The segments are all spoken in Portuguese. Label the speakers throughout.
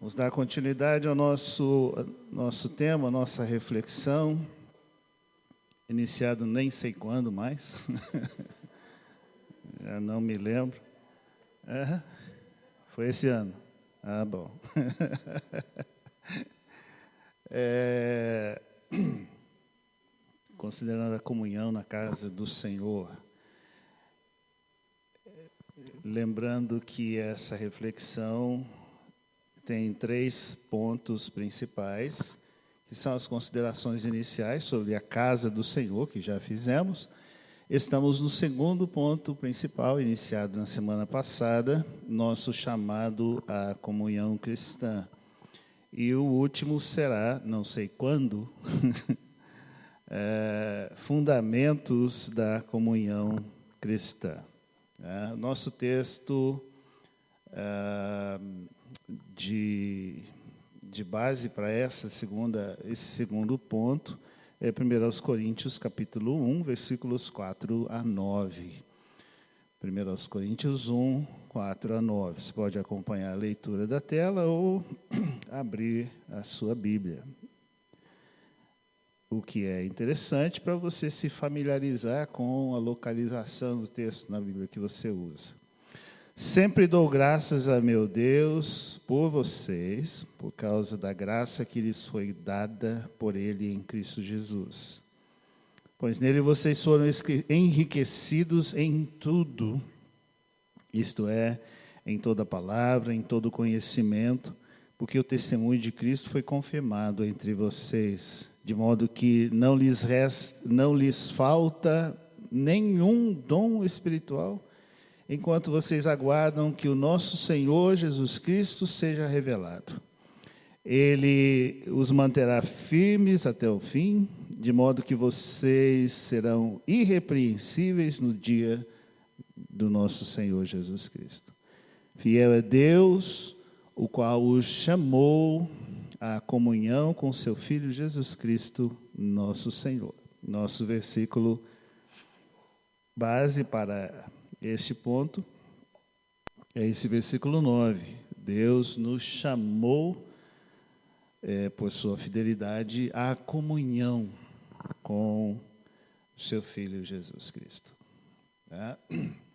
Speaker 1: Vamos dar continuidade ao nosso tema, nossa reflexão, iniciado nem sei quando mais, já não me lembro. Foi esse ano. Bom. Considerando a comunhão na casa do Senhor, lembrando que essa reflexão tem 3 pontos principais, que são as considerações iniciais sobre a casa do Senhor, que já fizemos. Estamos no segundo ponto principal, iniciado na semana passada, nosso chamado à comunhão cristã. E o último será, não sei quando, fundamentos da comunhão cristã. Nosso texto de base para esse segundo ponto é 1 Coríntios capítulo 1, versículos 4 a 9. 1 Coríntios 1, 4 a 9. Você pode acompanhar a leitura da tela ou abrir a sua Bíblia. O que é interessante para você se familiarizar com a localização do texto na Bíblia que você usa. Sempre dou graças a meu Deus por vocês, por causa da graça que lhes foi dada por Ele em Cristo Jesus. Pois nele vocês foram enriquecidos em tudo, isto é, em toda palavra, em todo conhecimento, porque o testemunho de Cristo foi confirmado entre vocês, de modo que não lhes falta nenhum dom espiritual, enquanto vocês aguardam que o nosso Senhor Jesus Cristo seja revelado. Ele os manterá firmes até o fim, de modo que vocês serão irrepreensíveis no dia do nosso Senhor Jesus Cristo. Fiel é Deus, o qual os chamou à comunhão com seu Filho Jesus Cristo, nosso Senhor. Nosso versículo base para este ponto é esse versículo 9. Deus nos chamou, por sua fidelidade, à comunhão com seu Filho Jesus Cristo.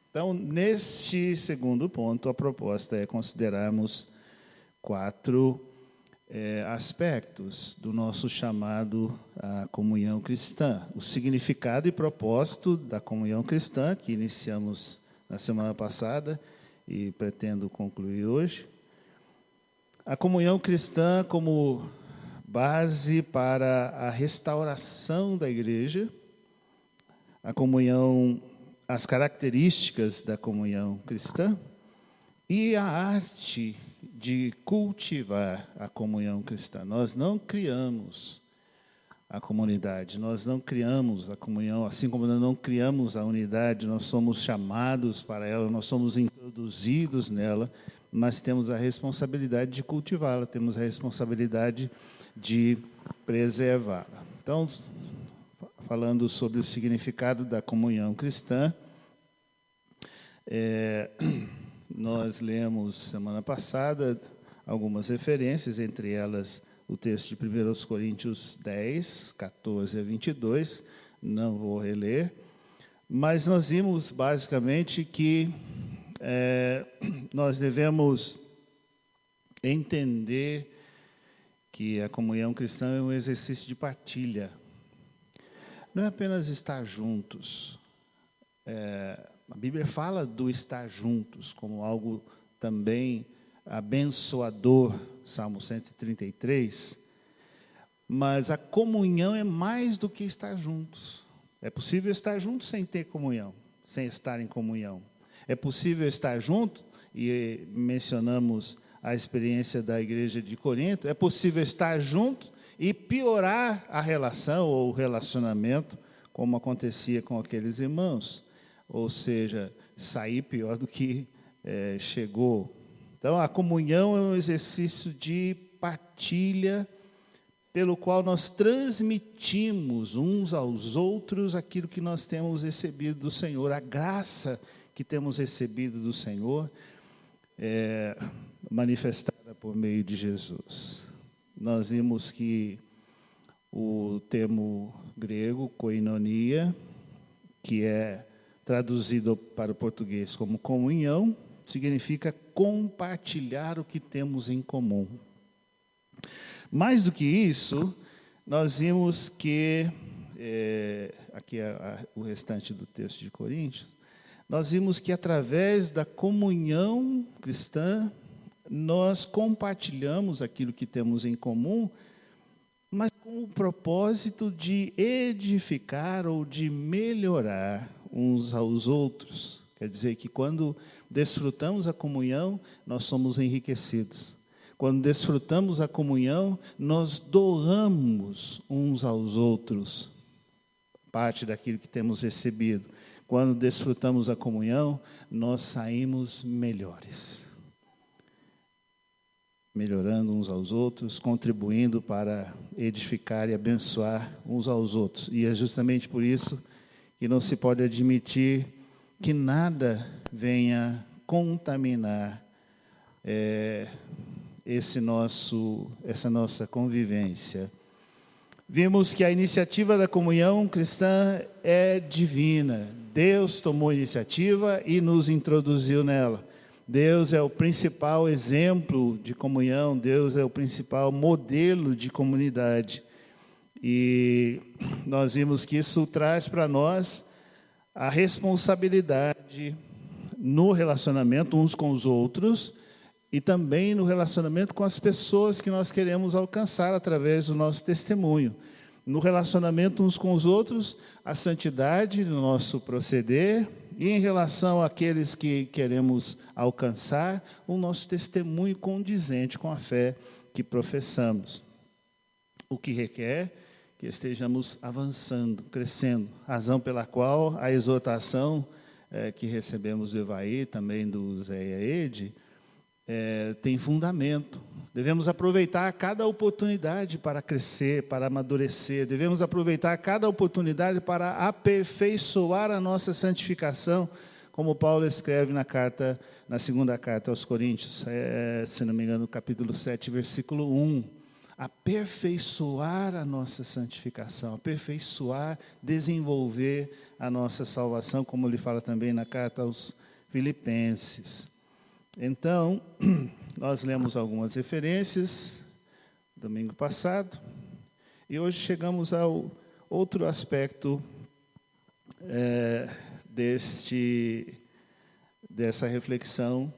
Speaker 1: Então, neste segundo ponto, a proposta é considerarmos 4 aspectos do nosso chamado à comunhão cristã. O significado e propósito da comunhão cristã, que iniciamos na semana passada e pretendo concluir hoje. A comunhão cristã como base para a restauração da igreja. A comunhão, as características da comunhão cristã. E a arte de cultivar a comunhão cristã. Nós não criamos a comunidade, nós não criamos a comunhão, assim como nós não criamos a unidade, nós somos chamados para ela, nós somos introduzidos nela, mas temos a responsabilidade de cultivá-la, temos a responsabilidade de preservá-la. Então, falando sobre o significado da comunhão cristã, nós lemos semana passada algumas referências, entre elas o texto de 1 Coríntios 10, 14 a 22, não vou reler, mas nós vimos basicamente que nós devemos entender que a comunhão cristã é um exercício de partilha. Não é apenas estar juntos. A Bíblia fala do estar juntos como algo também abençoador, Salmo 133, mas a comunhão é mais do que estar juntos. É possível estar juntos sem ter comunhão, sem estar em comunhão. É possível estar junto, e mencionamos a experiência da igreja de Corinto, é possível estar junto e piorar a relação ou o relacionamento, como acontecia com aqueles irmãos. Ou seja, sair pior do que chegou. Então, a comunhão é um exercício de partilha, pelo qual nós transmitimos uns aos outros aquilo que nós temos recebido do Senhor, a graça que temos recebido do Senhor, manifestada por meio de Jesus. Nós vimos que o termo grego, koinonia, que é traduzido para o português como comunhão, significa compartilhar o que temos em comum. Mais do que isso, nós vimos que, aqui é o restante do texto de Coríntios, nós vimos que através da comunhão cristã, nós compartilhamos aquilo que temos em comum, mas com o propósito de edificar ou de melhorar uns aos outros. Quer dizer que quando desfrutamos a comunhão, nós somos enriquecidos. Quando desfrutamos a comunhão, nós doamos uns aos outros parte daquilo que temos recebido. Quando desfrutamos a comunhão, nós saímos melhores. Melhorando uns aos outros, contribuindo para edificar e abençoar uns aos outros. E é justamente por isso que não se pode admitir que nada venha contaminar essa nossa convivência. Vimos que a iniciativa da comunhão cristã é divina. Deus tomou a iniciativa e nos introduziu nela. Deus é o principal exemplo de comunhão, Deus é o principal modelo de comunidade. E nós vimos que isso traz para nós a responsabilidade no relacionamento uns com os outros e também no relacionamento com as pessoas que nós queremos alcançar através do nosso testemunho. No relacionamento uns com os outros, a santidade no nosso proceder, e em relação àqueles que queremos alcançar, o nosso testemunho condizente com a fé que professamos. O que requer que estejamos avançando, crescendo, razão pela qual a exortação que recebemos do Evaí, também do Zé e a Ede, tem fundamento. Devemos aproveitar cada oportunidade para crescer, para amadurecer. Devemos aproveitar cada oportunidade para aperfeiçoar a nossa santificação, como Paulo escreve na segunda carta aos Coríntios, se não me engano, capítulo 7, versículo 1. Aperfeiçoar a nossa santificação, aperfeiçoar, desenvolver a nossa salvação, como ele fala também na carta aos Filipenses. Então, nós lemos algumas referências domingo passado e hoje chegamos ao outro aspecto dessa reflexão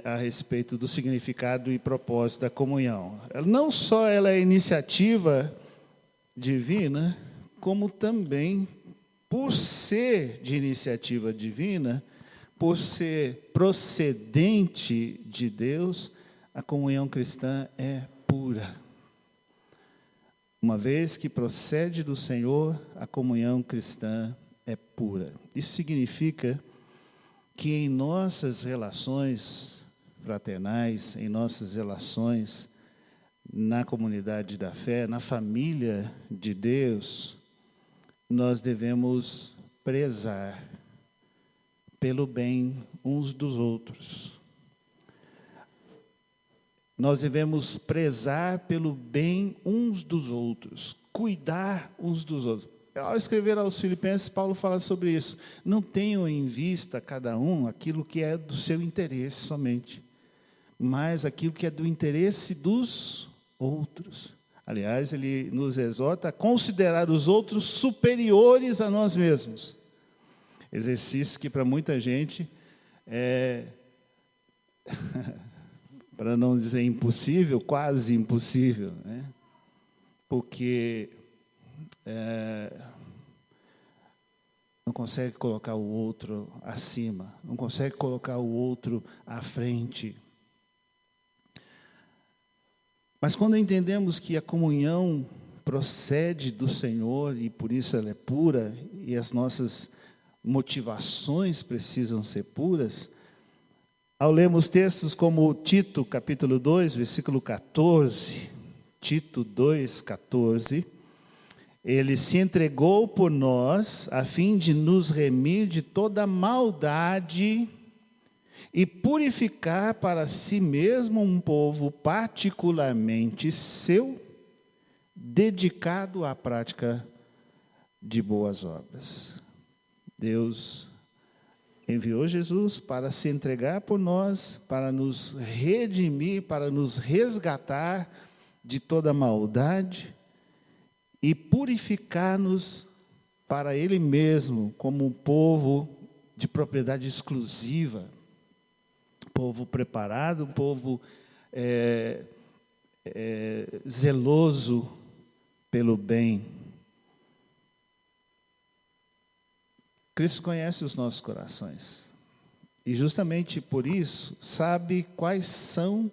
Speaker 1: a respeito do significado e propósito da comunhão. Não só ela é iniciativa divina, como também, por ser de iniciativa divina, por ser procedente de Deus, a comunhão cristã é pura. Uma vez que procede do Senhor, a comunhão cristã é pura. Isso significa que em nossas relações fraternais, em nossas relações na comunidade da fé, na família de Deus, nós devemos prezar pelo bem uns dos outros. Nós devemos prezar pelo bem uns dos outros, cuidar uns dos outros. Ao escrever aos Filipenses, Paulo fala sobre isso. Não tenham em vista cada um aquilo que é do seu interesse somente, mas aquilo que é do interesse dos outros. Aliás, ele nos exorta a considerar os outros superiores a nós mesmos. Exercício que para muita gente é, para não dizer impossível, quase impossível, né? Porque não consegue colocar o outro acima, não consegue colocar o outro à frente. Mas quando entendemos que a comunhão procede do Senhor e por isso ela é pura e as nossas motivações precisam ser puras, ao lermos textos como Tito, capítulo 2, versículo 14, Tito 2, 14, ele se entregou por nós a fim de nos remir de toda maldade e purificar para si mesmo um povo particularmente seu, dedicado à prática de boas obras. Deus enviou Jesus para se entregar por nós, para nos redimir, para nos resgatar de toda maldade e purificar-nos para Ele mesmo, como um povo de propriedade exclusiva, povo preparado, um povo zeloso pelo bem. Cristo conhece os nossos corações e justamente por isso sabe quais são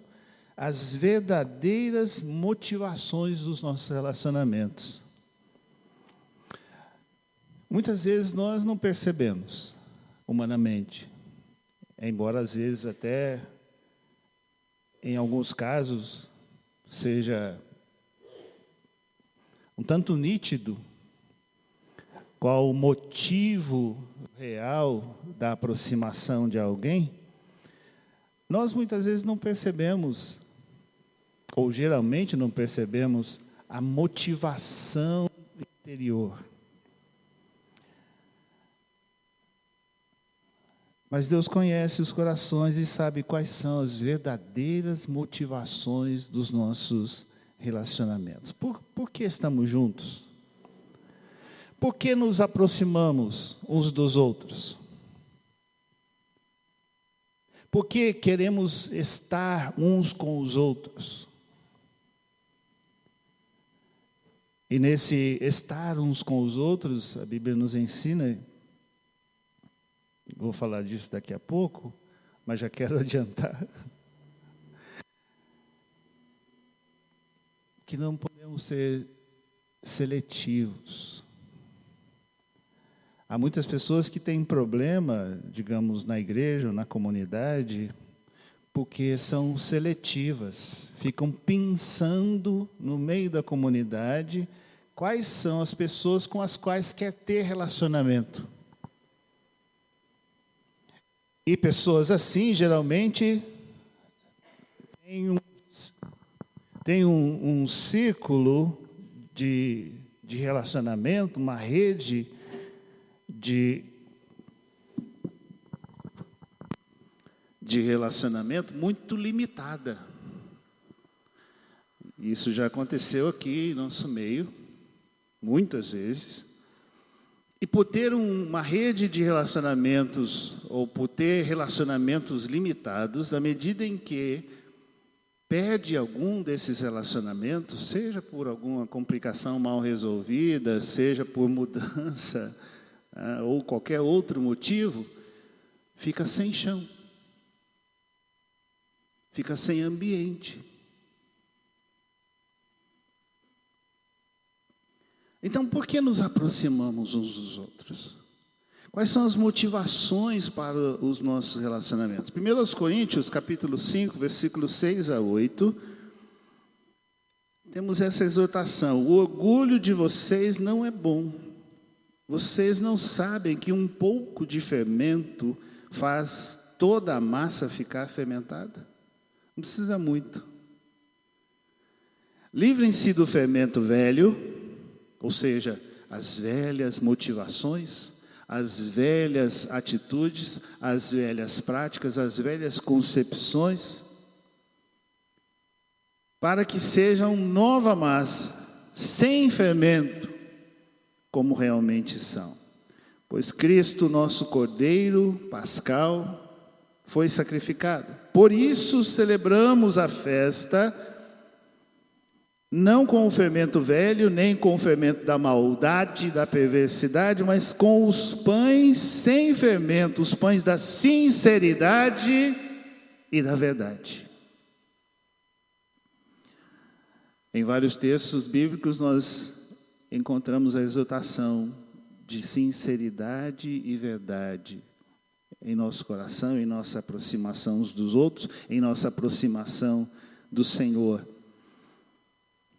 Speaker 1: as verdadeiras motivações dos nossos relacionamentos. Muitas vezes nós não percebemos humanamente, embora às vezes até, em alguns casos, seja um tanto nítido qual o motivo real da aproximação de alguém, nós muitas vezes não percebemos, ou geralmente não percebemos, a motivação interior. Mas Deus conhece os corações e sabe quais são as verdadeiras motivações dos nossos relacionamentos. Por que estamos juntos? Por que nos aproximamos uns dos outros? Por que queremos estar uns com os outros? E nesse estar uns com os outros, a Bíblia nos ensina, vou falar disso daqui a pouco, mas já quero adiantar, que não podemos ser seletivos. Há muitas pessoas que têm problema, digamos, na igreja ou na comunidade, porque são seletivas, ficam pensando no meio da comunidade quais são as pessoas com as quais quer ter relacionamento. E pessoas assim, geralmente, têm um círculo de relacionamento, uma rede de relacionamento muito limitada. Isso já aconteceu aqui em nosso meio, muitas vezes. E por ter uma rede de relacionamentos, ou por ter relacionamentos limitados, na medida em que perde algum desses relacionamentos, seja por alguma complicação mal resolvida, seja por mudança, ou qualquer outro motivo, fica sem chão, fica sem ambiente. Então, por que nos aproximamos uns dos outros? Quais são as motivações para os nossos relacionamentos? 1 Coríntios, capítulo 5, versículos 6 a 8, temos essa exortação: o orgulho de vocês não é bom. Vocês não sabem que um pouco de fermento faz toda a massa ficar fermentada? Não precisa muito. Livrem-se do fermento velho, ou seja, as velhas motivações, as velhas atitudes, as velhas práticas, as velhas concepções, para que sejam nova massa, sem fermento, como realmente são. Pois Cristo, nosso Cordeiro Pascal, foi sacrificado. Por isso celebramos a festa, não com o fermento velho, nem com o fermento da maldade, da perversidade, mas com os pães sem fermento, os pães da sinceridade e da verdade. Em vários textos bíblicos nós encontramos a exortação de sinceridade e verdade em nosso coração, em nossa aproximação uns dos outros, em nossa aproximação do Senhor.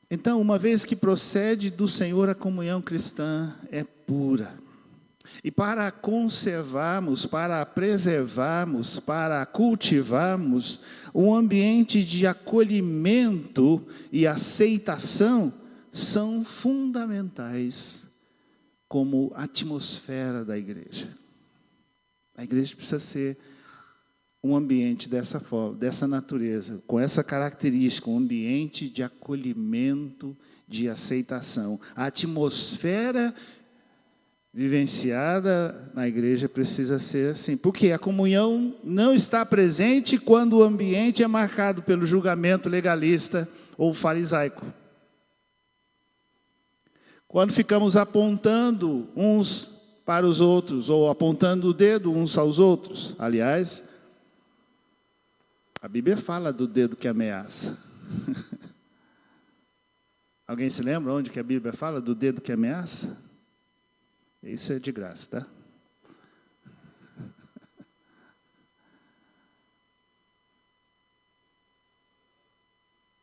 Speaker 1: Então, uma vez que procede do Senhor, a comunhão cristã é pura. E para conservarmos, para preservarmos, para cultivarmos um ambiente de acolhimento e aceitação são fundamentais como atmosfera da igreja. A igreja precisa ser um ambiente dessa forma, dessa natureza, com essa característica, um ambiente de acolhimento, de aceitação. A atmosfera vivenciada na igreja precisa ser assim, porque a comunhão não está presente quando o ambiente é marcado pelo julgamento legalista ou farisaico. Quando ficamos apontando uns para os outros, ou apontando o dedo uns aos outros. Aliás, a Bíblia fala do dedo que ameaça. Alguém se lembra onde que a Bíblia fala do dedo que ameaça? Isso é de graça, tá?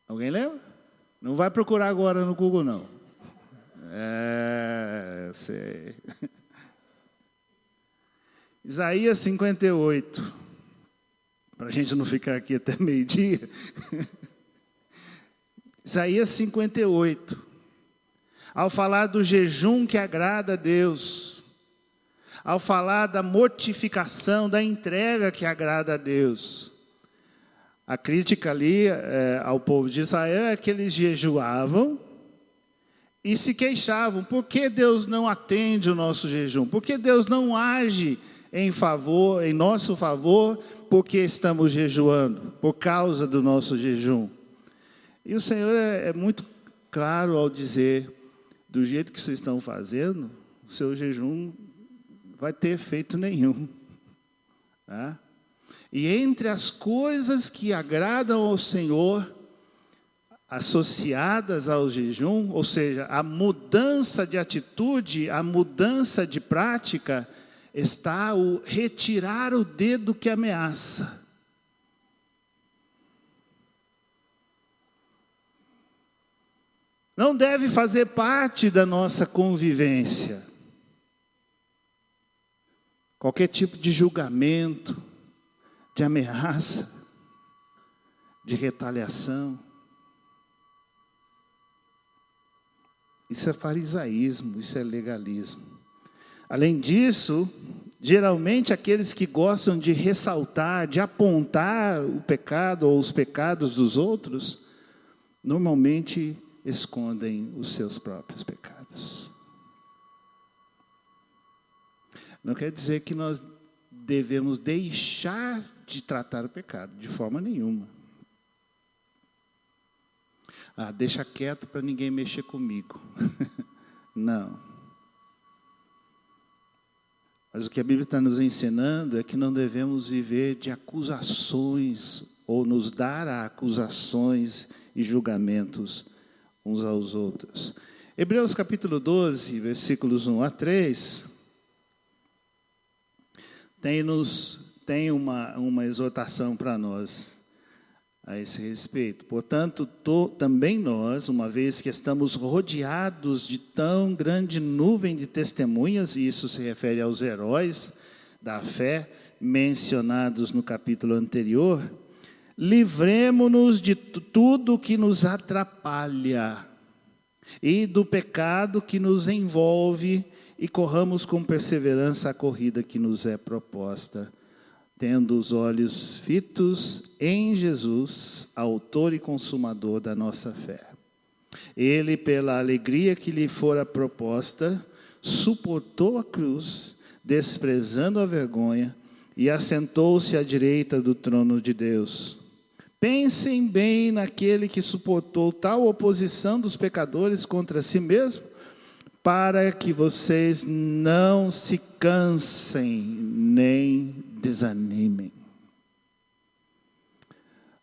Speaker 1: Alguém lembra? Não vai procurar agora no Google, não. Eu sei. Isaías 58. Para a gente não ficar aqui até meio-dia. Isaías 58. Ao falar do jejum que agrada a Deus, ao falar da mortificação, da entrega que agrada a Deus, a crítica ali ao povo de Israel é que eles jejuavam e se queixavam. Por que Deus não atende o nosso jejum? Por que Deus não age em nosso favor, porque estamos jejuando, por causa do nosso jejum? E o Senhor é muito claro ao dizer: do jeito que vocês estão fazendo, o seu jejum vai ter efeito nenhum. Tá? E entre as coisas que agradam ao Senhor, associadas ao jejum, ou seja, a mudança de atitude, a mudança de prática, está o retirar o dedo que ameaça. Não deve fazer parte da nossa convivência qualquer tipo de julgamento, de ameaça, de retaliação. Isso é farisaísmo, isso é legalismo. Além disso, geralmente aqueles que gostam de ressaltar, de apontar o pecado ou os pecados dos outros, normalmente escondem os seus próprios pecados. Não quer dizer que nós devemos deixar de tratar o pecado, de forma nenhuma. Deixa quieto para ninguém mexer comigo. Não. Mas o que a Bíblia está nos ensinando é que não devemos viver de acusações, ou nos dar a acusações e julgamentos uns aos outros. Hebreus capítulo 12, versículos 1 a 3, tem uma exortação para nós a esse respeito. Portanto, também nós, uma vez que estamos rodeados de tão grande nuvem de testemunhas, e isso se refere aos heróis da fé mencionados no capítulo anterior, livremo-nos de tudo que nos atrapalha e do pecado que nos envolve e corramos com perseverança a corrida que nos é proposta, tendo os olhos fitos em Jesus, autor e consumador da nossa fé. Ele, pela alegria que lhe fora proposta, suportou a cruz, desprezando a vergonha, e assentou-se à direita do trono de Deus. Pensem bem naquele que suportou tal oposição dos pecadores contra si mesmo, para que vocês não se cansem nem desanimem.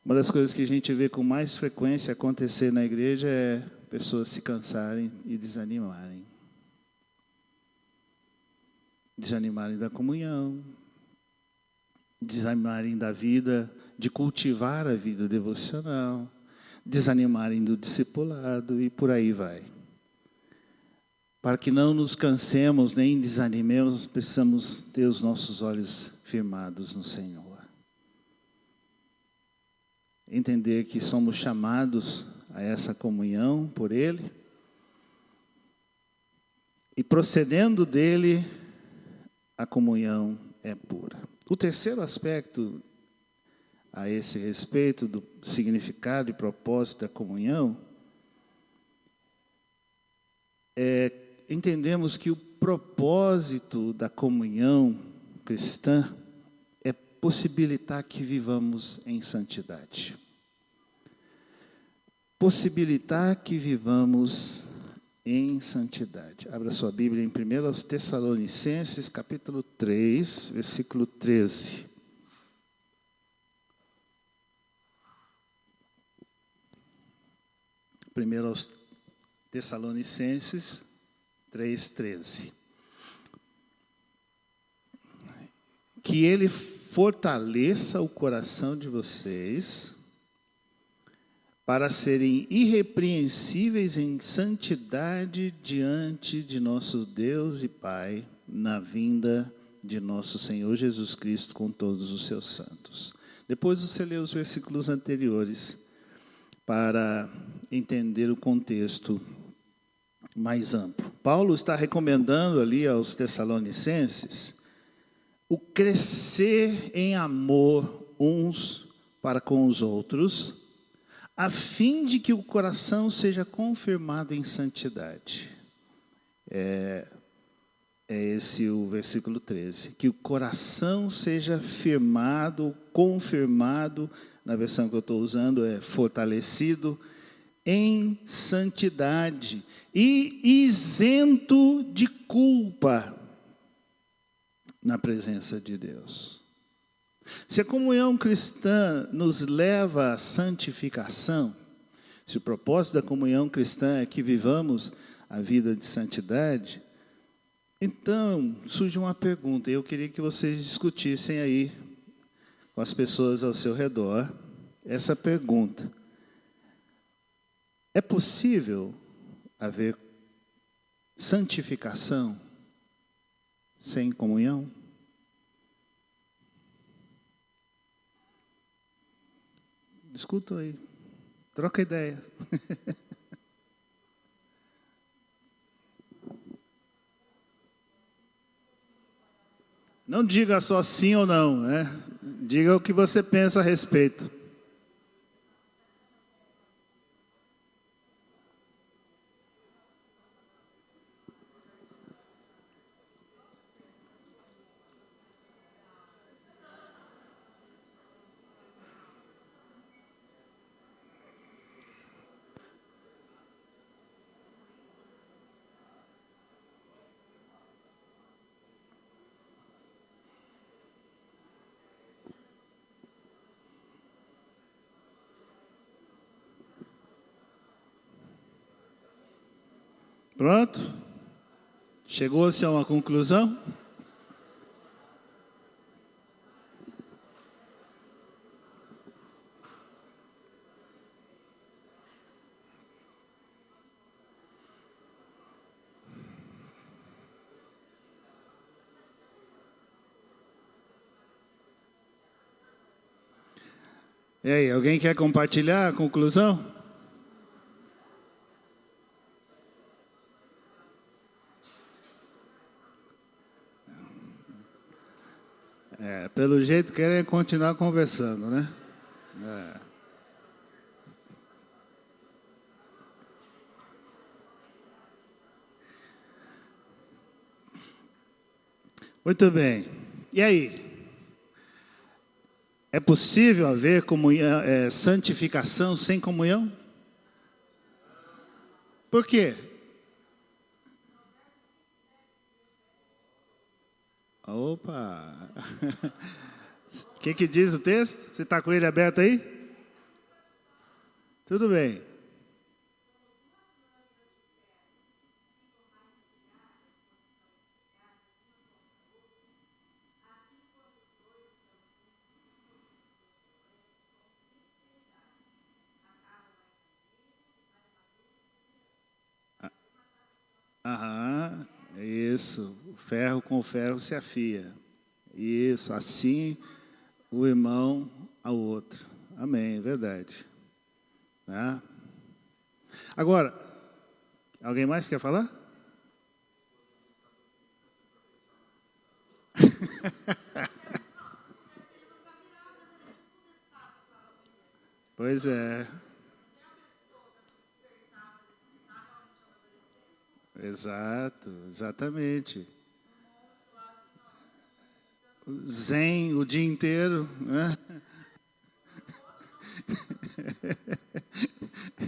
Speaker 1: Uma das coisas que a gente vê com mais frequência acontecer na igreja é pessoas se cansarem e desanimarem. Desanimarem da comunhão, desanimarem da vida, de cultivar a vida devocional, desanimarem do discipulado e por aí vai. para que não nos cansemos nem desanimemos, nós precisamos ter os nossos olhos firmados no Senhor. Entender que somos chamados a essa comunhão por Ele, e procedendo dele, a comunhão é pura. O terceiro aspecto a esse respeito do significado e propósito da comunhão entendemos que o propósito da comunhão cristã é possibilitar que vivamos em santidade. Possibilitar que vivamos em santidade. Abra sua Bíblia em 1 Tessalonicenses, capítulo 3, versículo 13. Primeiro aos Tessalonicenses 3:13. Que Ele fortaleça o coração de vocês para serem irrepreensíveis em santidade diante de nosso Deus e Pai, na vinda de nosso Senhor Jesus Cristo com todos os seus santos. Depois você lê os versículos anteriores para entender o contexto mais amplo. Paulo está recomendando ali aos Tessalonicenses o crescer em amor uns para com os outros, a fim de que o coração seja confirmado em santidade. É esse o versículo 13. Que o coração seja firmado, confirmado, na versão que eu estou usando é fortalecido, em santidade e isento de culpa na presença de Deus. Se a comunhão cristã nos leva à santificação, se o propósito da comunhão cristã é que vivamos a vida de santidade, então surge uma pergunta, e eu queria que vocês discutissem aí com as pessoas ao seu redor essa pergunta: é possível haver santificação sem comunhão? Discutam aí, troca ideia. Não diga só sim ou não, né? Diga o que você pensa a respeito. Pronto? Chegou-se a uma conclusão? E aí, alguém quer compartilhar a conclusão? Pelo jeito querem continuar conversando, né? Muito bem. E aí? É possível haver comunhão, santificação sem comunhão? Por quê? Opa! O que diz o texto? Você está com ele aberto aí? Tudo bem. Aham. Isso, o ferro com o ferro se afia. Isso, assim o irmão ao outro. Amém, verdade. Tá? Agora, alguém mais quer falar? Pois é. Exato, exatamente. Zen o dia inteiro, né?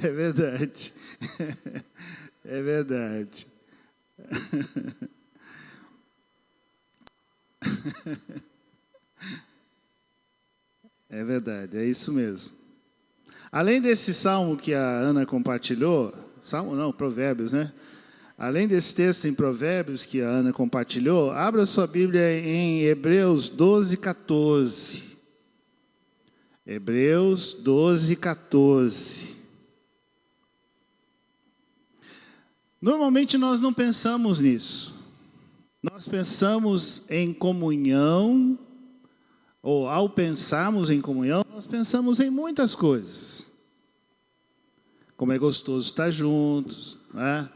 Speaker 1: É verdade. É verdade. É verdade, é isso mesmo. Além desse salmo que a Ana compartilhou, salmo não, Provérbios, né? Além desse texto em Provérbios que a Ana compartilhou, abra sua Bíblia em Hebreus 12, 14. Hebreus 12, 14. Normalmente nós não pensamos nisso. Nós pensamos em comunhão, ou ao pensarmos em comunhão, nós pensamos em muitas coisas. Como é gostoso estar juntos, né?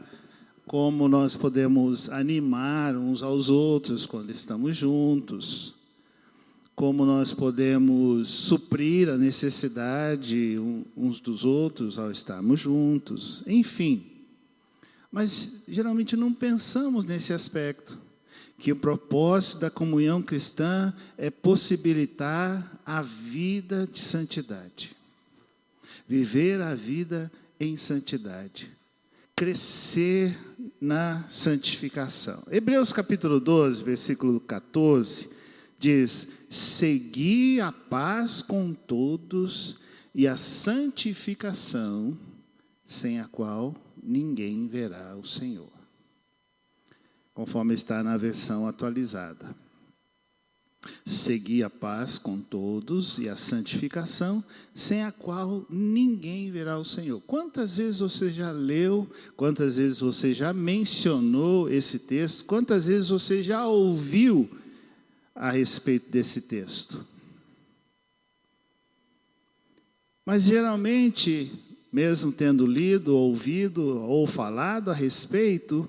Speaker 1: Como nós podemos animar uns aos outros quando estamos juntos, como nós podemos suprir a necessidade uns dos outros ao estarmos juntos, enfim. Mas geralmente não pensamos nesse aspecto, que o propósito da comunhão cristã é possibilitar a vida de santidade, viver a vida em santidade, crescer na santificação. Hebreus capítulo 12, versículo 14, diz: segui a paz com todos e a santificação, sem a qual ninguém verá o Senhor. Conforme está na versão atualizada. Segui a paz com todos e a santificação, sem a qual ninguém verá o Senhor. Quantas vezes você já leu, quantas vezes você já mencionou esse texto, quantas vezes você já ouviu a respeito desse texto? Mas geralmente, mesmo tendo lido, ouvido ou falado a respeito,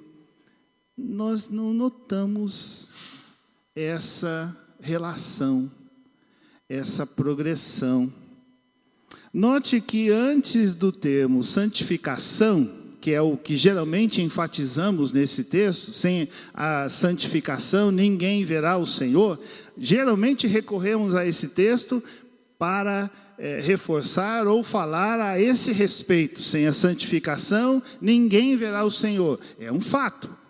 Speaker 1: nós não notamos essa relação, essa progressão. Note que antes do termo santificação, que é o que geralmente enfatizamos nesse texto, sem a santificação ninguém verá o Senhor, geralmente recorremos a esse texto para reforçar ou falar a esse respeito. Sem a santificação ninguém verá o Senhor. É um fato.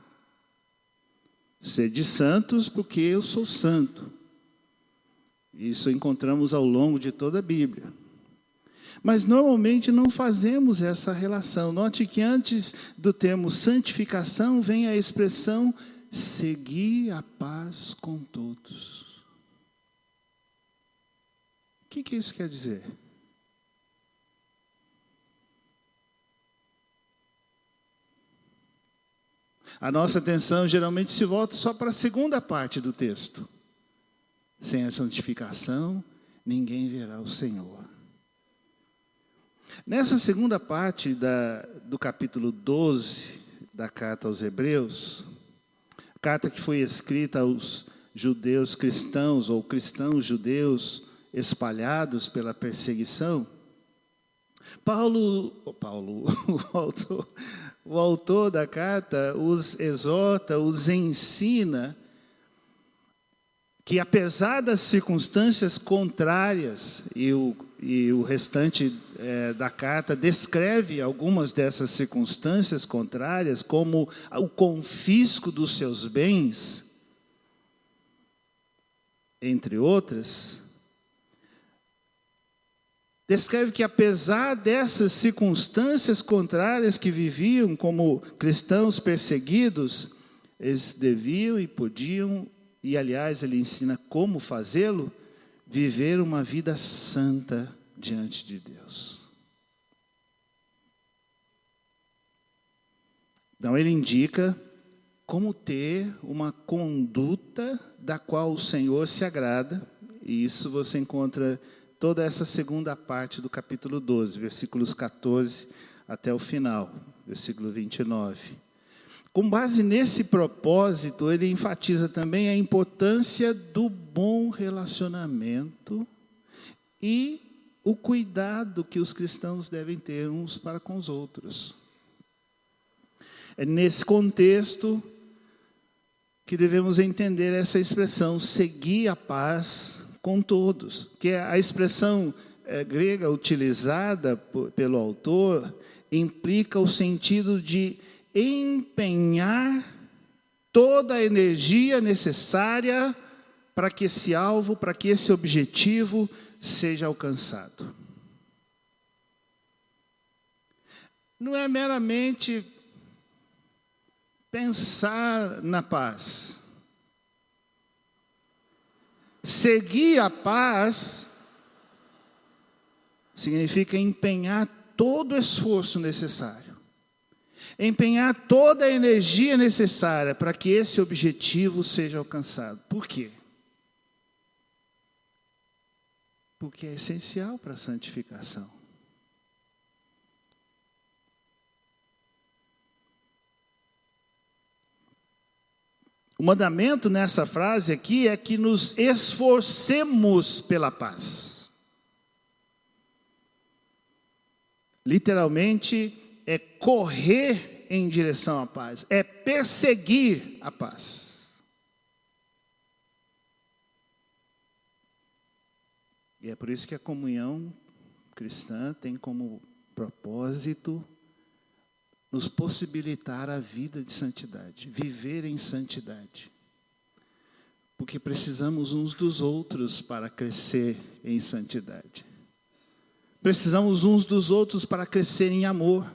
Speaker 1: Sede santos porque eu sou santo. Isso encontramos ao longo de toda a Bíblia. Mas normalmente não fazemos essa relação. Note que antes do termo santificação vem a expressão seguir a paz com todos. O que isso quer dizer? A nossa atenção geralmente se volta só para a segunda parte do texto. Sem a santificação, ninguém verá o Senhor. Nessa segunda parte do capítulo 12 da carta aos Hebreus, carta que foi escrita aos judeus cristãos ou cristãos judeus espalhados pela perseguição, o autor da carta os exorta, os ensina que apesar das circunstâncias contrárias, e o restante da carta descreve algumas dessas circunstâncias contrárias, como o confisco dos seus bens, entre outras, descreve que apesar dessas circunstâncias contrárias que viviam como cristãos perseguidos, eles deviam e podiam, e aliás ele ensina como fazê-lo, viver uma vida santa diante de Deus. Então ele indica como ter uma conduta da qual o Senhor se agrada. E isso você encontra toda essa segunda parte do capítulo 12, versículos 14 até o final, versículo 29. Com base nesse propósito, ele enfatiza também a importância do bom relacionamento e o cuidado que os cristãos devem ter uns para com os outros. É nesse contexto que devemos entender essa expressão, seguir a paz com todos, que é a expressão grega utilizada pelo autor, implica o sentido de empenhar toda a energia necessária para que esse alvo, para que esse objetivo seja alcançado. Não é meramente pensar na paz. Seguir a paz significa empenhar todo o esforço necessário, empenhar toda a energia necessária para que esse objetivo seja alcançado. Por quê? Porque é essencial para a santificação. O mandamento nessa frase aqui é que nos esforcemos pela paz. Literalmente, é correr em direção à paz, é perseguir a paz. E é por isso que a comunhão cristã tem como propósito nos possibilitar a vida de santidade, viver em santidade. Porque precisamos uns dos outros para crescer em santidade. Precisamos uns dos outros para crescer em amor.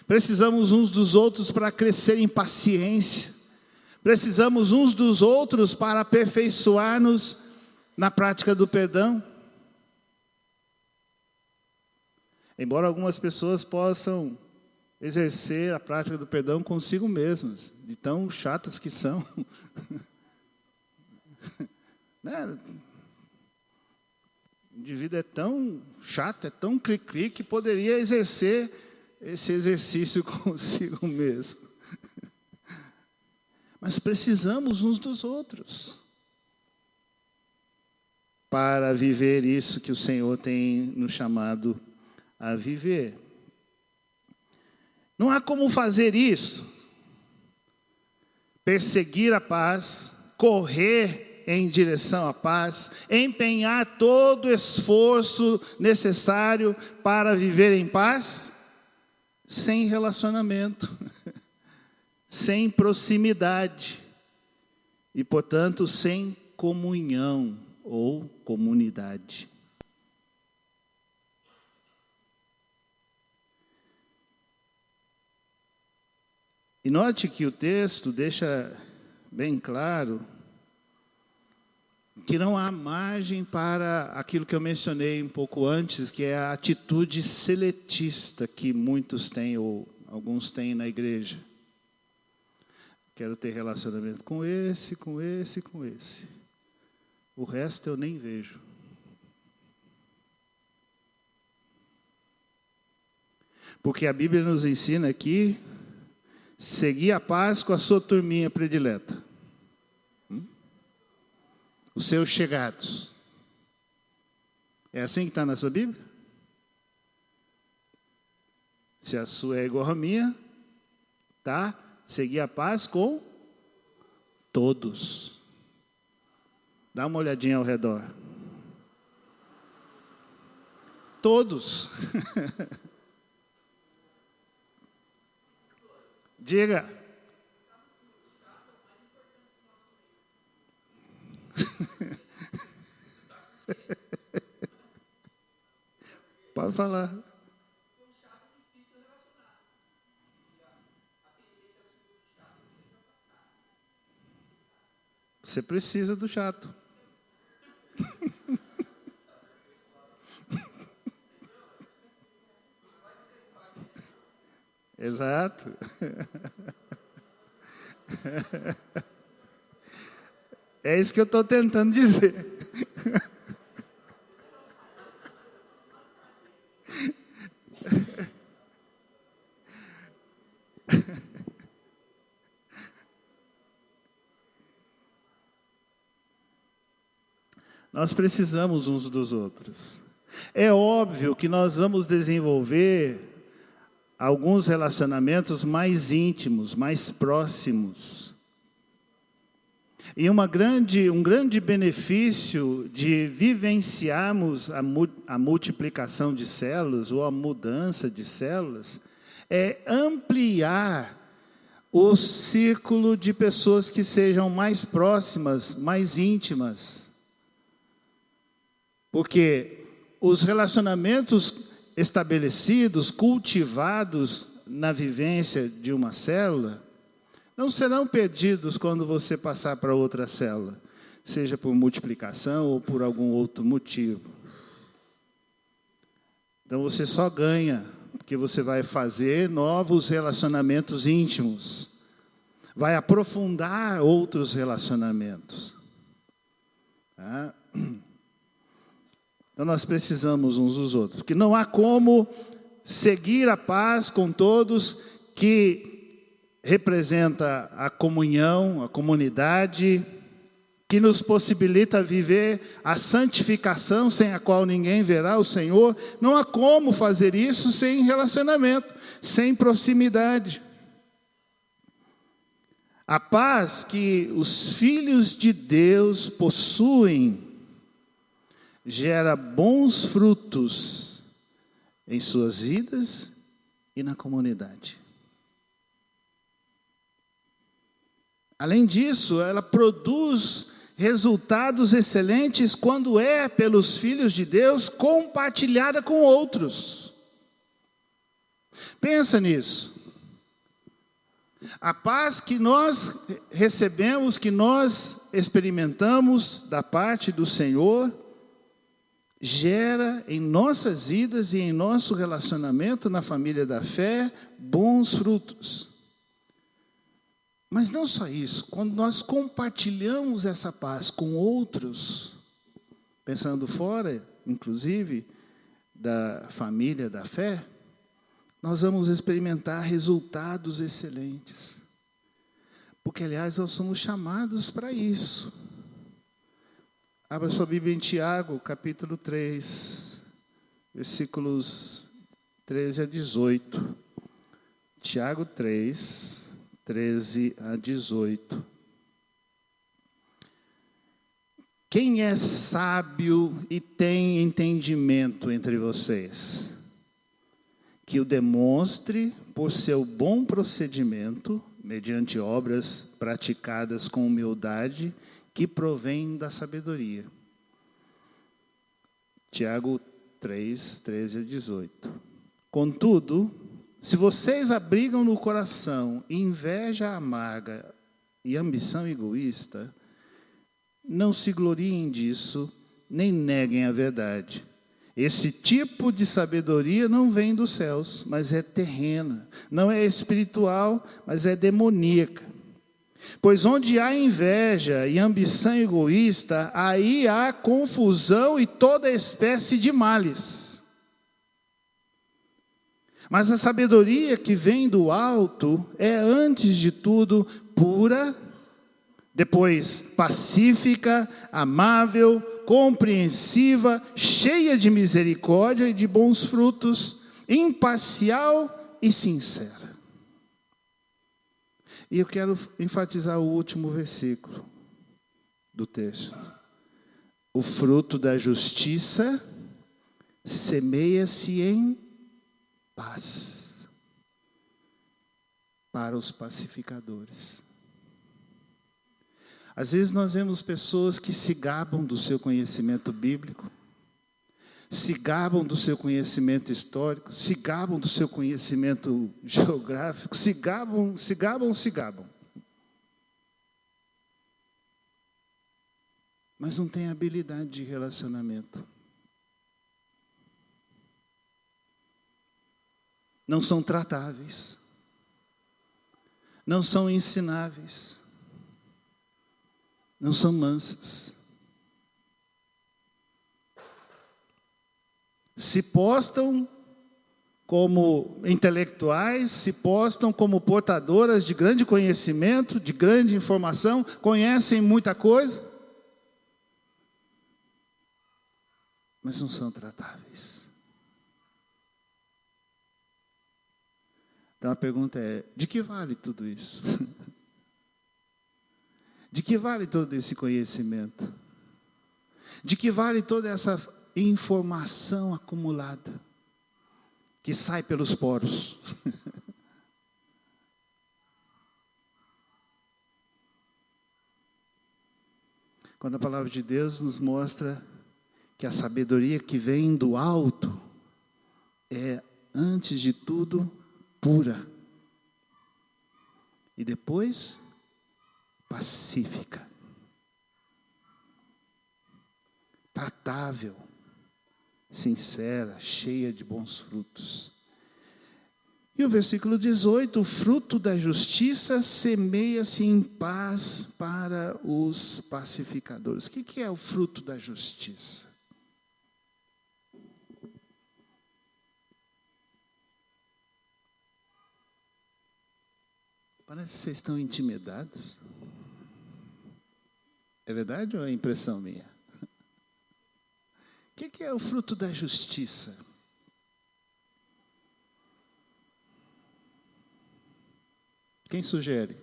Speaker 1: Precisamos uns dos outros para crescer em paciência. Precisamos uns dos outros para aperfeiçoar-nos na prática do perdão. Embora algumas pessoas possam exercer a prática do perdão consigo mesmas, de tão chatas que são. Né? O indivíduo é tão chato, é tão cri-cri, que poderia exercer esse exercício consigo mesmo. Mas precisamos uns dos outros para viver isso que o Senhor tem nos chamado a viver. Não há como fazer isso, perseguir a paz, correr em direção à paz, empenhar todo o esforço necessário para viver em paz, sem relacionamento, sem proximidade e, portanto, sem comunhão ou comunidade. E note que o texto deixa bem claro que não há margem para aquilo que eu mencionei um pouco antes, que é a atitude seletista que muitos têm, ou alguns têm na igreja. Quero ter relacionamento com esse, com esse, com esse. O resto eu nem vejo. Porque a Bíblia nos ensina aqui seguir a paz com a sua turminha predileta. Os seus chegados. É assim que está na sua Bíblia? Se a sua é igual a minha, tá? Seguir a paz com todos. Dá uma olhadinha ao redor. Todos. Diga. Pode falar. Você precisa do chato. Exato. É isso que eu estou tentando dizer. Nós precisamos uns dos outros. É óbvio que nós vamos desenvolver alguns relacionamentos mais íntimos, mais próximos. E um grande benefício de vivenciarmos a multiplicação de células ou a mudança de células é ampliar o círculo de pessoas que sejam mais próximas, mais íntimas. Porque os relacionamentos estabelecidos, cultivados na vivência de uma célula, não serão perdidos quando você passar para outra célula, seja por multiplicação ou por algum outro motivo. Então você só ganha, porque você vai fazer novos relacionamentos íntimos, vai aprofundar outros relacionamentos. Tá? Então nós precisamos uns dos outros, porque não há como seguir a paz com todos, que representa a comunhão, a comunidade, que nos possibilita viver a santificação sem a qual ninguém verá o Senhor. Não há como fazer isso sem relacionamento, sem proximidade. A paz que os filhos de Deus possuem gera bons frutos em suas vidas e na comunidade. Além disso, ela produz resultados excelentes quando é, pelos filhos de Deus, compartilhada com outros. Pensa nisso. A paz que nós recebemos, que nós experimentamos da parte do Senhor, gera em nossas vidas e em nosso relacionamento na família da fé bons frutos. Mas não só isso, quando nós compartilhamos essa paz com outros, pensando fora, inclusive, da família da fé, nós vamos experimentar resultados excelentes. Porque, aliás, nós somos chamados para isso. Abra sua Bíblia em Tiago, capítulo 3, versículos 13 a 18. Tiago 3, 13 a 18. Quem é sábio e tem entendimento entre vocês? Que o demonstre por seu bom procedimento, mediante obras praticadas com humildade, que provém da sabedoria. Tiago 3, 13 a 18. Contudo, se vocês abrigam no coração inveja amarga e ambição egoísta, não se gloriem disso, nem neguem a verdade. Esse tipo de sabedoria não vem dos céus, mas é terrena. Não é espiritual, mas é demoníaca. Pois onde há inveja e ambição egoísta, aí há confusão e toda espécie de males. Mas a sabedoria que vem do alto é, antes de tudo, pura, depois pacífica, amável, compreensiva, cheia de misericórdia e de bons frutos, imparcial e sincera. E eu quero enfatizar o último versículo do texto. O fruto da justiça semeia-se em paz para os pacificadores. Às vezes nós vemos pessoas que se gabam do seu conhecimento bíblico, se gabam do seu conhecimento histórico, se gabam do seu conhecimento geográfico, se gabam. Mas não tem habilidade de relacionamento. Não são tratáveis. não são ensináveis, não são mansas. Se postam como intelectuais, se postam como portadoras de grande conhecimento, de grande informação, conhecem muita coisa, mas não são tratáveis. Então a pergunta é: de que vale tudo isso? De que vale todo esse conhecimento? De que vale toda essa informação acumulada que sai pelos poros? Quando a palavra de Deus nos mostra que a sabedoria que vem do alto é, antes de tudo, pura. E depois, pacífica. Tratável. Sincera, cheia de bons frutos. E o versículo 18: o fruto da justiça semeia-se em paz para os pacificadores. O que é o fruto da justiça? Parece que vocês estão intimidados. É verdade ou é impressão minha? O que é o fruto da justiça? Quem sugere?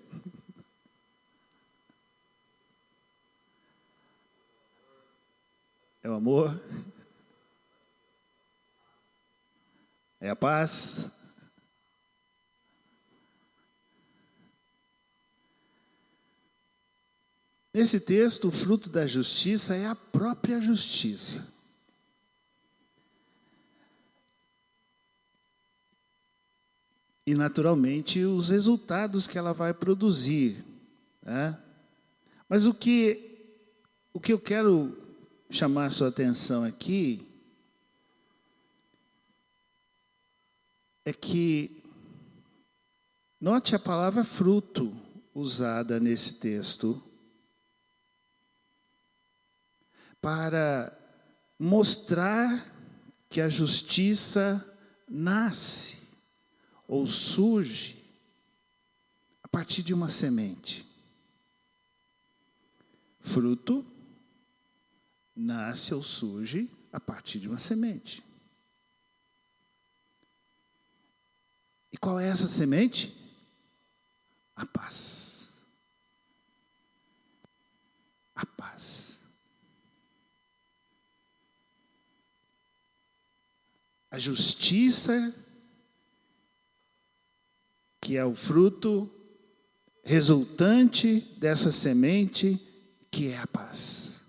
Speaker 1: É o amor? É a paz? Nesse texto, o fruto da justiça é a própria justiça. E, naturalmente, os resultados que ela vai produzir. Né? Mas o que eu quero chamar a sua atenção aqui é que, note a palavra fruto usada nesse texto para mostrar que a justiça nasce ou surge a partir de uma semente. Fruto nasce ou surge a partir de uma semente. E qual é essa semente? A paz. A paz. A justiça, que é o fruto resultante dessa semente, que é a paz.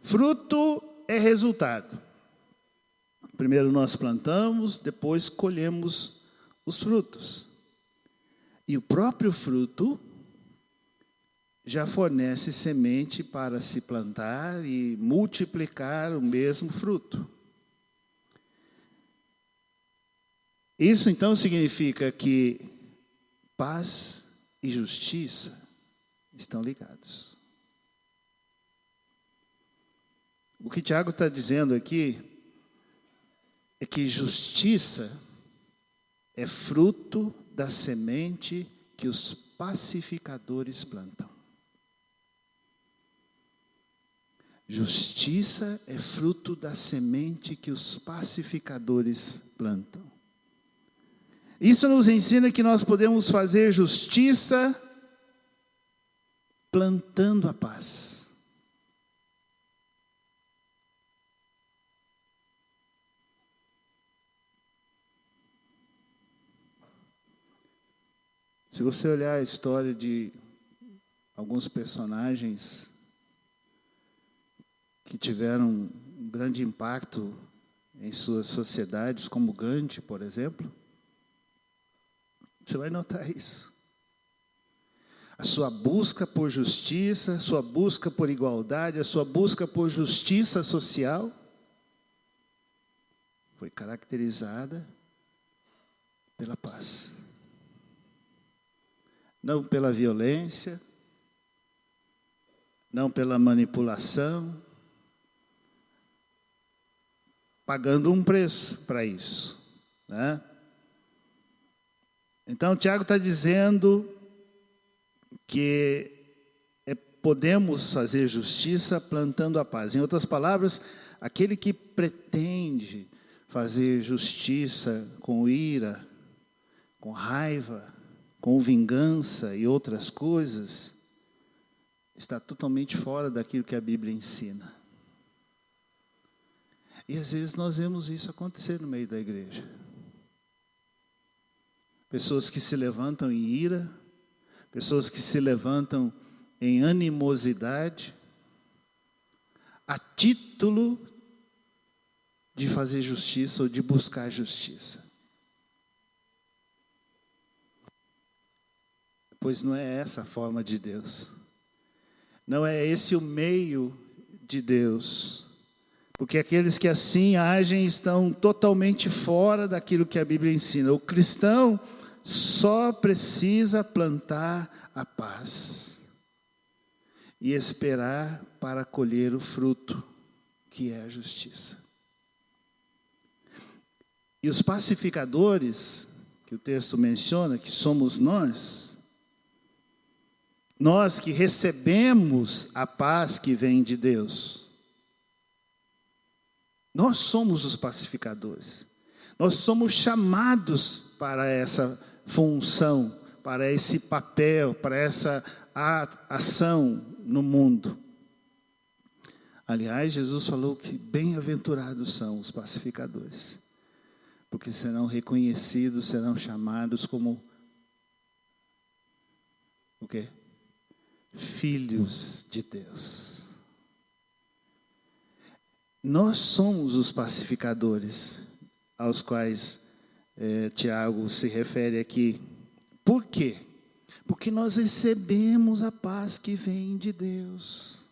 Speaker 1: Fruto é resultado. Primeiro nós plantamos, depois colhemos os frutos. E o próprio fruto já fornece semente para se plantar e multiplicar o mesmo fruto. Isso então significa que paz e justiça estão ligados. O que Tiago está dizendo aqui é que justiça é fruto da semente que os pacificadores plantam. Justiça é fruto da semente que os pacificadores plantam. Isso nos ensina que nós podemos fazer justiça plantando a paz. Se você olhar a história de alguns personagens que tiveram um grande impacto em suas sociedades, como Gandhi, por exemplo, você vai notar isso. A sua busca por justiça, a sua busca por igualdade, a sua busca por justiça social foi caracterizada pela paz. não pela violência, não pela manipulação, pagando um preço para isso, né? Então, Tiago está dizendo que podemos fazer justiça plantando a paz. Em outras palavras, aquele que pretende fazer justiça com ira, com raiva, com vingança e outras coisas, está totalmente fora daquilo que a Bíblia ensina. E às vezes nós vemos isso acontecer no meio da igreja. Pessoas que se levantam em ira, pessoas que se levantam em animosidade, a título de fazer justiça ou de buscar justiça. Pois não é essa a forma de Deus. Não é esse o meio de Deus. Porque aqueles que assim agem estão totalmente fora daquilo que a Bíblia ensina. O cristão só precisa plantar a paz e esperar para colher o fruto, que é a justiça. E os pacificadores, que o texto menciona, que somos nós que recebemos a paz que vem de Deus, nós somos os pacificadores. Nós somos chamados para essa função, para esse papel, para essa ação no mundo. Aliás, Jesus falou que bem-aventurados são os pacificadores, porque serão reconhecidos, serão chamados como o quê? Filhos de Deus. Nós somos os pacificadores aos quais Tiago se refere aqui. Por quê? Porque nós recebemos a paz que vem de Deus.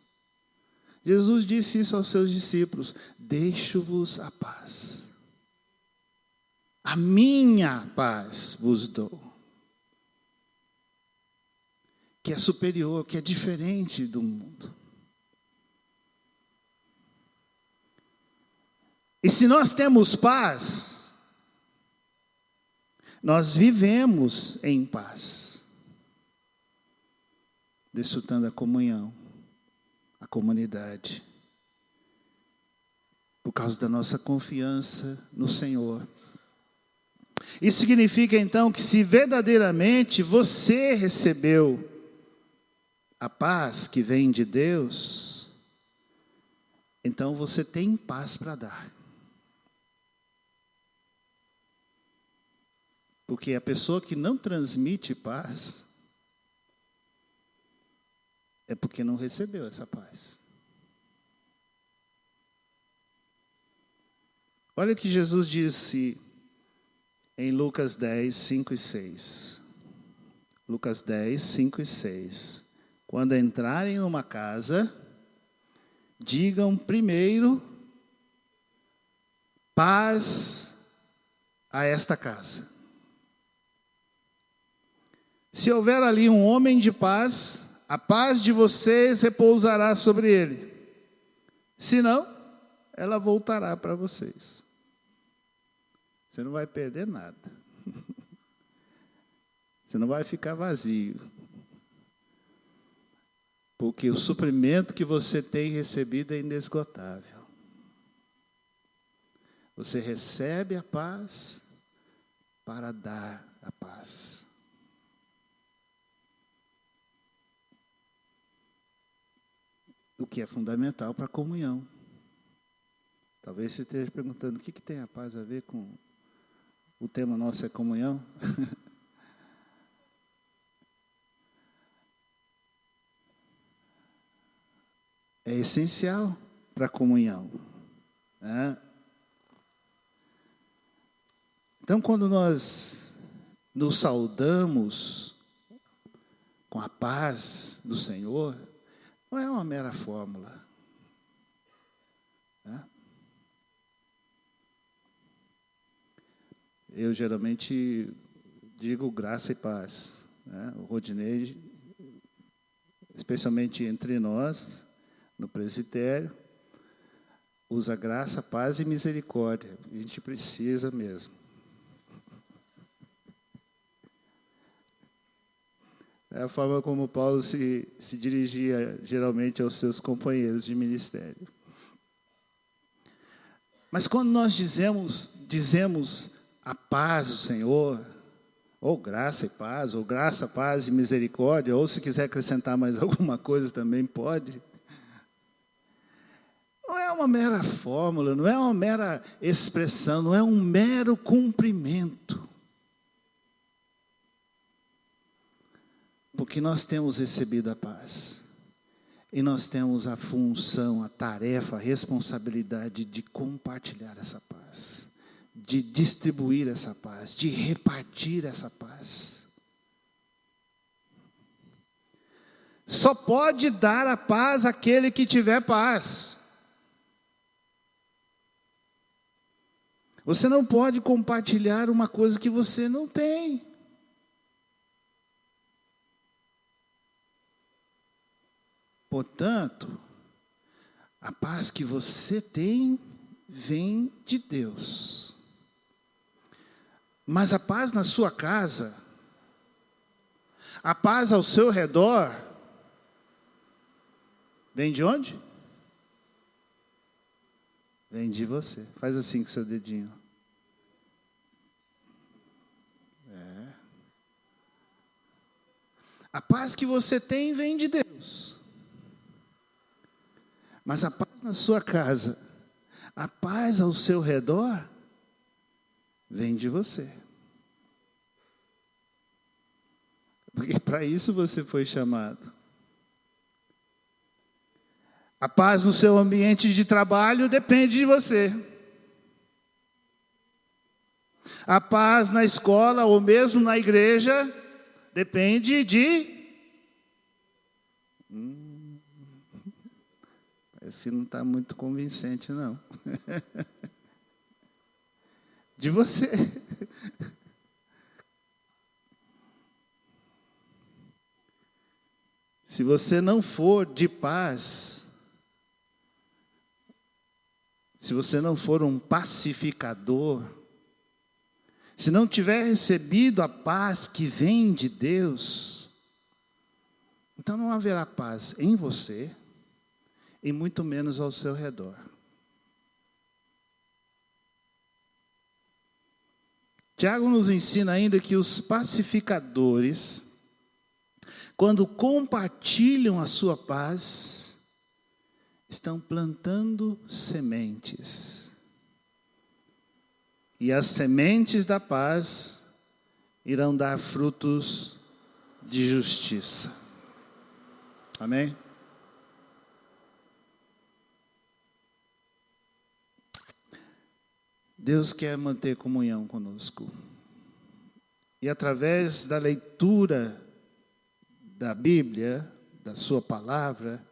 Speaker 1: Jesus disse isso aos seus discípulos: deixo-vos a paz. A minha paz vos dou. Que é superior, que é diferente do mundo. E se nós temos paz, nós vivemos em paz, desfrutando a comunhão, a comunidade, por causa da nossa confiança no Senhor. Isso significa então que se verdadeiramente você recebeu a paz que vem de Deus, então você tem paz para dar. Porque a pessoa que não transmite paz é porque não recebeu essa paz. Olha o que Jesus disse em Lucas 10, 5 e 6. Lucas 10, 5 e 6. Quando entrarem numa casa, digam primeiro: paz a esta casa. Se houver ali um homem de paz, a paz de vocês repousará sobre ele. Se não, ela voltará para vocês. Você não vai perder nada. Você não vai ficar vazio. Porque o suprimento que você tem recebido é inesgotável. Você recebe a paz para dar a paz. O que é fundamental para a comunhão. Talvez você esteja perguntando: o que tem a paz a ver com o tema nosso é comunhão? É essencial para a comunhão, né? Então, quando nós nos saudamos com a paz do Senhor, não é uma mera fórmula, né? Eu geralmente digo graça e paz, né? O Rodinei, especialmente entre nós, no presbitério, usa graça, paz e misericórdia. A gente precisa mesmo. É a forma como Paulo se dirigia geralmente aos seus companheiros de ministério. Mas quando nós dizemos a paz do Senhor, ou graça e paz, ou graça, paz e misericórdia, ou se quiser acrescentar mais alguma coisa também pode. Não é uma mera fórmula, não é uma mera expressão, não é um mero cumprimento. Porque nós temos recebido a paz. E nós temos a função, a tarefa, a responsabilidade de compartilhar essa paz. De distribuir essa paz, de repartir essa paz. Só pode dar a paz aquele que tiver paz. Você não pode compartilhar uma coisa que você não tem. Portanto, a paz que você tem vem de Deus. Mas a paz na sua casa, a paz ao seu redor, vem de onde? Vem de você. Faz assim com o seu dedinho. A paz que você tem vem de Deus. Mas a paz na sua casa, a paz ao seu redor, vem de você. Porque para isso você foi chamado. A paz no seu ambiente de trabalho depende de você. A paz na escola ou mesmo na igreja depende de... Esse não está muito convincente, não. De você. Se você não for de paz, se você não for um pacificador, se não tiver recebido a paz que vem de Deus, então não haverá paz em você e muito menos ao seu redor. Tiago nos ensina ainda que os pacificadores, quando compartilham a sua paz, estão plantando sementes. E as sementes da paz irão dar frutos de justiça. Amém? Deus quer manter comunhão conosco. E através da leitura da Bíblia, da sua palavra,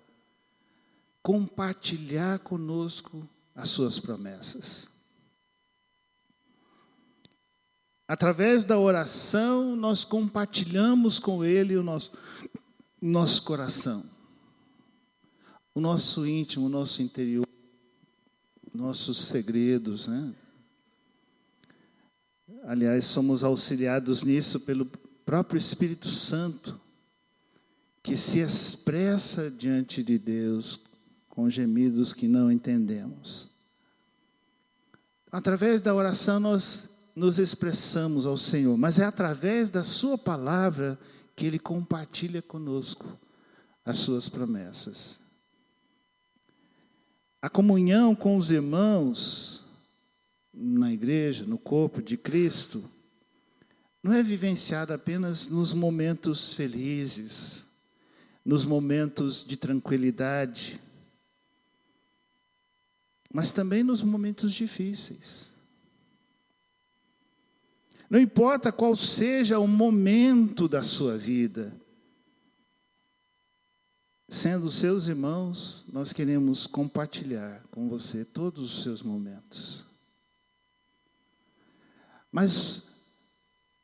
Speaker 1: compartilhar conosco as suas promessas. Através da oração, nós compartilhamos com Ele o nosso coração, o nosso íntimo, o nosso interior, nossos segredos, né? Aliás, somos auxiliados nisso pelo próprio Espírito Santo, que se expressa diante de Deus com gemidos que não entendemos. Através da oração nós nos expressamos ao Senhor, mas é através da sua palavra que Ele compartilha conosco as suas promessas. A comunhão com os irmãos na igreja, no corpo de Cristo, não é vivenciada apenas nos momentos felizes, nos momentos de tranquilidade, mas também nos momentos difíceis. Não importa qual seja o momento da sua vida, sendo seus irmãos, nós queremos compartilhar com você todos os seus momentos. Mas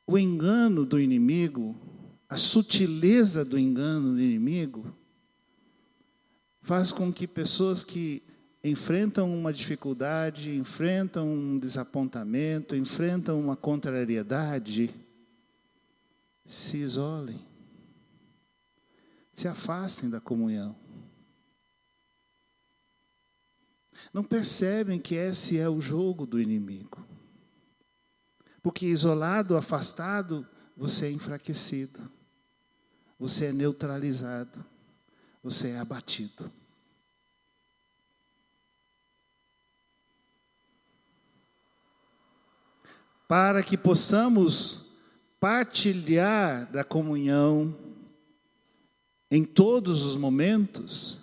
Speaker 1: o engano do inimigo a sutileza do engano do inimigo faz com que pessoas que enfrentam uma dificuldade, enfrentam um desapontamento, enfrentam uma contrariedade, se isolem, se afastem da comunhão. Não percebem que esse é o jogo do inimigo. Porque isolado, afastado, você é enfraquecido. Você é neutralizado. Você é abatido. Para que possamos partilhar da comunhão em todos os momentos,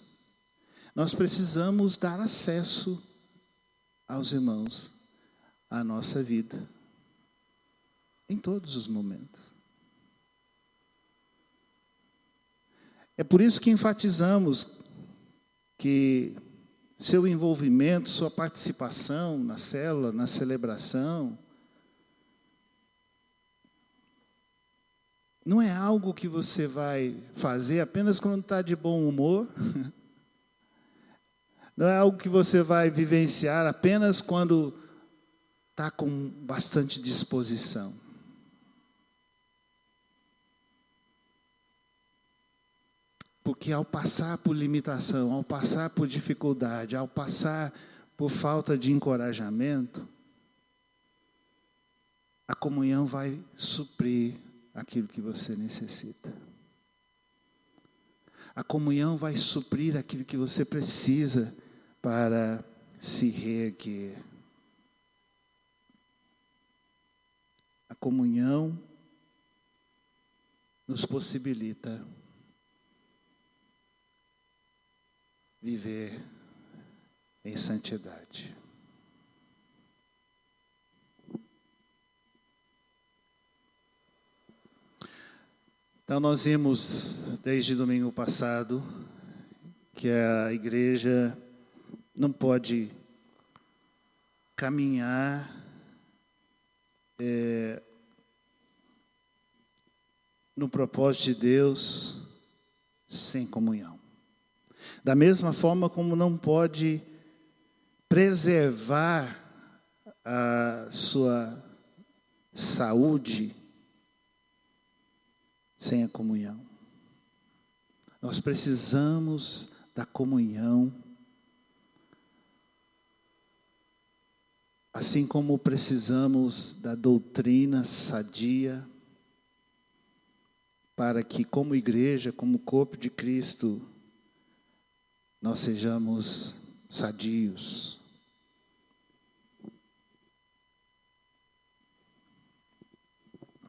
Speaker 1: nós precisamos dar acesso aos irmãos à nossa vida. Em todos os momentos. É por isso que enfatizamos que seu envolvimento, sua participação na célula, na celebração, não é algo que você vai fazer apenas quando está de bom humor. Não é algo que você vai vivenciar apenas quando está com bastante disposição. Porque ao passar por limitação, ao passar por dificuldade, ao passar por falta de encorajamento, a comunhão vai suprir aquilo que você necessita. A comunhão vai suprir aquilo que você precisa para se reerguer. A comunhão nos possibilita viver em santidade. Então nós vimos desde domingo passado que a igreja não pode caminhar no propósito de Deus sem comunhão. Da mesma forma como não pode preservar a sua saúde sem a comunhão. Nós precisamos da comunhão, assim como precisamos da doutrina sadia, para que como igreja, como corpo de Cristo, nós sejamos sadios.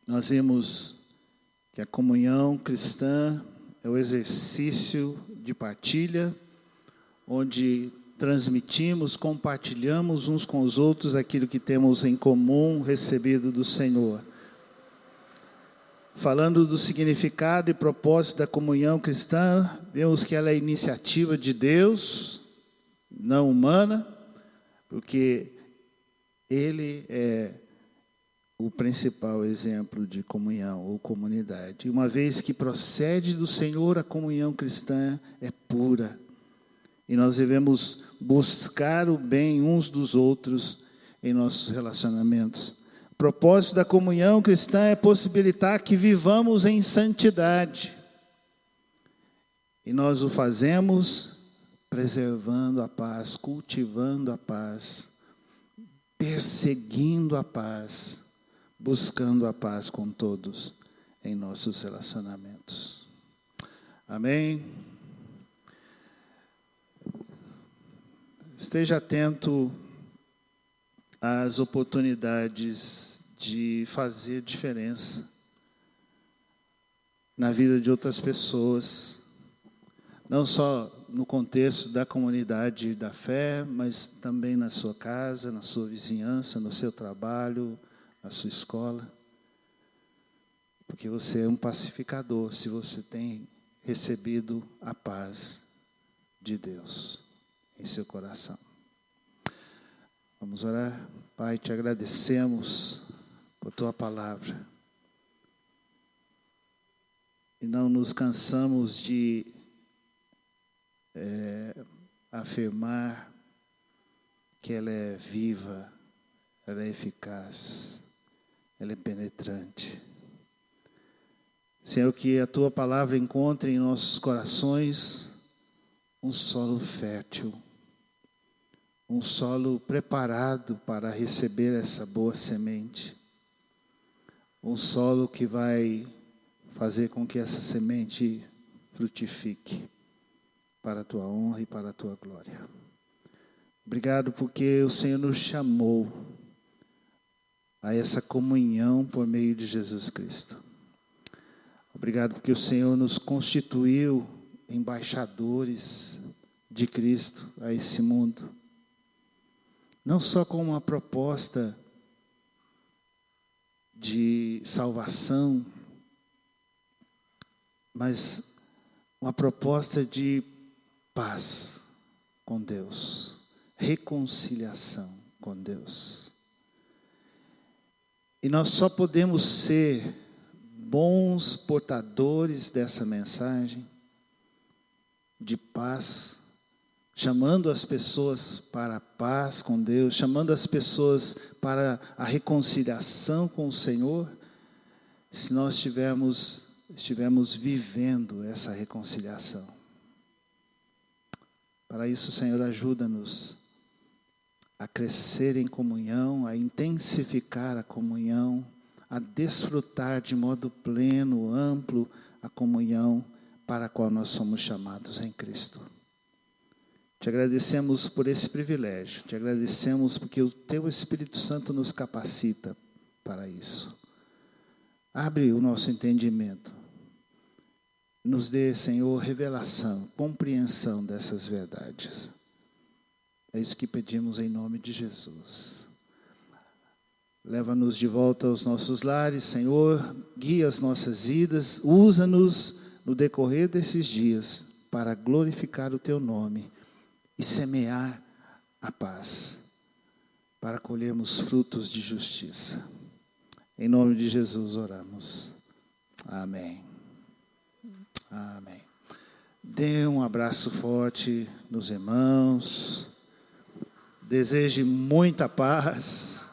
Speaker 1: Nós vimos que a comunhão cristã é o exercício de partilha, onde transmitimos, compartilhamos uns com os outros aquilo que temos em comum recebido do Senhor. Falando do significado e propósito da comunhão cristã, vemos que ela é iniciativa de Deus, não humana, porque Ele é o principal exemplo de comunhão ou comunidade. E uma vez que procede do Senhor, a comunhão cristã é pura. E nós devemos buscar o bem uns dos outros em nossos relacionamentos. O propósito da comunhão cristã é possibilitar que vivamos em santidade. E nós o fazemos preservando a paz, cultivando a paz, perseguindo a paz, buscando a paz com todos em nossos relacionamentos. Amém? Esteja atento às oportunidades de fazer diferença na vida de outras pessoas, não só no contexto da comunidade da fé, mas também na sua casa, na sua vizinhança, no seu trabalho, na sua escola, porque você é um pacificador se você tem recebido a paz de Deus em seu coração. Vamos orar. Pai, te agradecemos por tua palavra. e não nos cansamos de afirmar que ela é viva, ela é eficaz, ela é penetrante. Senhor, que a Tua palavra encontre em nossos corações um solo fértil, um solo preparado para receber essa boa semente, um solo que vai fazer com que essa semente frutifique para a Tua honra e para a Tua glória. Obrigado porque o Senhor nos chamou a essa comunhão por meio de Jesus Cristo. Obrigado porque o Senhor nos constituiu embaixadores de Cristo a esse mundo. Não só com uma proposta de salvação, mas uma proposta de paz com Deus, reconciliação com Deus. E nós só podemos ser bons portadores dessa mensagem de paz, chamando as pessoas para a paz com Deus, chamando as pessoas para a reconciliação com o Senhor, se nós estivermos vivendo essa reconciliação. Para isso, Senhor, ajuda-nos a crescer em comunhão, a intensificar a comunhão, a desfrutar de modo pleno, amplo, a comunhão para a qual nós somos chamados em Cristo. Te agradecemos por esse privilégio, te agradecemos porque o Teu Espírito Santo nos capacita para isso. Abre o nosso entendimento, nos dê, Senhor, revelação, compreensão dessas verdades. É isso que pedimos em nome de Jesus. Leva-nos de volta aos nossos lares, Senhor, guia as nossas vidas, usa-nos no decorrer desses dias para glorificar o Teu nome e semear a paz, para colhermos frutos de justiça. Em nome de Jesus oramos. Amém. Amém. Dê um abraço forte nos irmãos. Deseje muita paz.